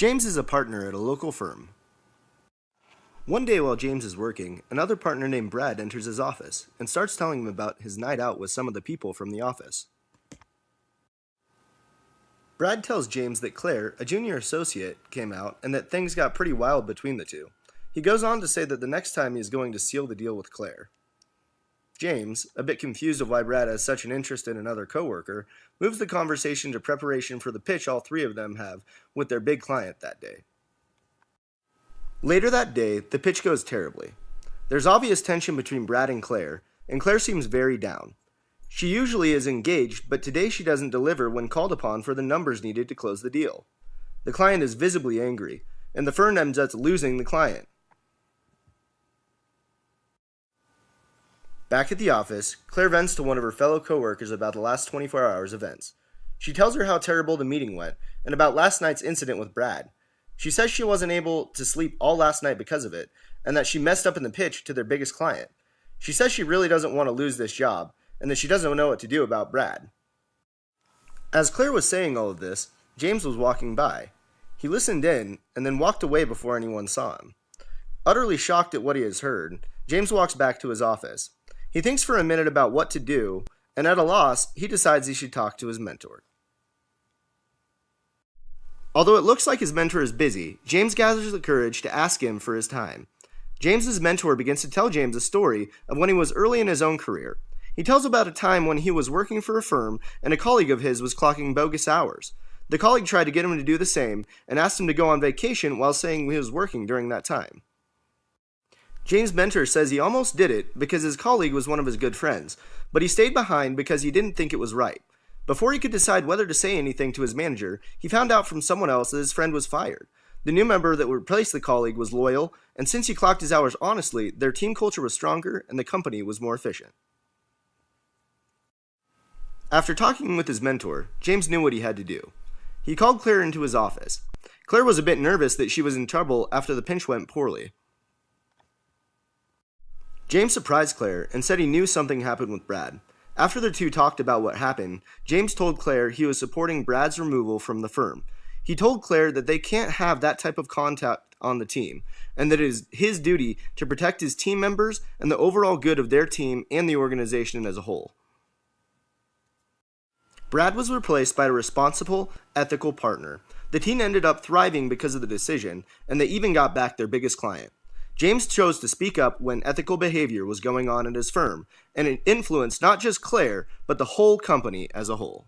James is a partner at a local firm. One day while James is working, another partner named Brad enters his office and starts telling him about his night out with some of the people from the office. Brad tells James that Claire, a junior associate, came out and that things got pretty wild between the two. He goes on to say that the next time he is going to seal the deal with Claire. James, a bit confused of why Brad has such an interest in another coworker, moves the conversation to preparation for the pitch all three of them have with their big client that day. Later that day, the pitch goes terribly. There's obvious tension between Brad and Claire seems very down. She usually is engaged, but today she doesn't deliver when called upon for the numbers needed to close the deal. The client is visibly angry, and the firm ends up losing the client. Back at the office, Claire vents to one of her fellow coworkers about the last 24 hours events. She tells her how terrible the meeting went, and about last night's incident with Brad. She says she wasn't able to sleep all last night because of it, and that she messed up in the pitch to their biggest client. She says she really doesn't want to lose this job, and that she doesn't know what to do about Brad. As Claire was saying all of this, James was walking by. He listened in, and then walked away before anyone saw him. Utterly shocked at what he has heard, James walks back to his office. He thinks for a minute about what to do, and at a loss, he decides he should talk to his mentor. Although it looks like his mentor is busy, James gathers the courage to ask him for his time. James's mentor begins to tell James a story of when he was early in his own career. He tells about a time when he was working for a firm and a colleague of his was clocking bogus hours. The colleague tried to get him to do the same and asked him to go on vacation while saying he was working during that time. James' mentor says he almost did it because his colleague was one of his good friends, but he stayed behind because he didn't think it was right. Before he could decide whether to say anything to his manager, he found out from someone else that his friend was fired. The new member that replaced the colleague was loyal, and since he clocked his hours honestly, their team culture was stronger and the company was more efficient. After talking with his mentor, James knew what he had to do. He called Claire into his office. Claire was a bit nervous that she was in trouble after the pinch went poorly. James surprised Claire and said he knew something happened with Brad. After the two talked about what happened, James told Claire he was supporting Brad's removal from the firm. He told Claire that they can't have that type of contact on the team, and that it is his duty to protect his team members and the overall good of their team and the organization as a whole. Brad was replaced by a responsible, ethical partner. The team ended up thriving because of the decision, and they even got back their biggest client. James chose to speak up when ethical behavior was going on at his firm, and it influenced not just Claire, but the whole company as a whole.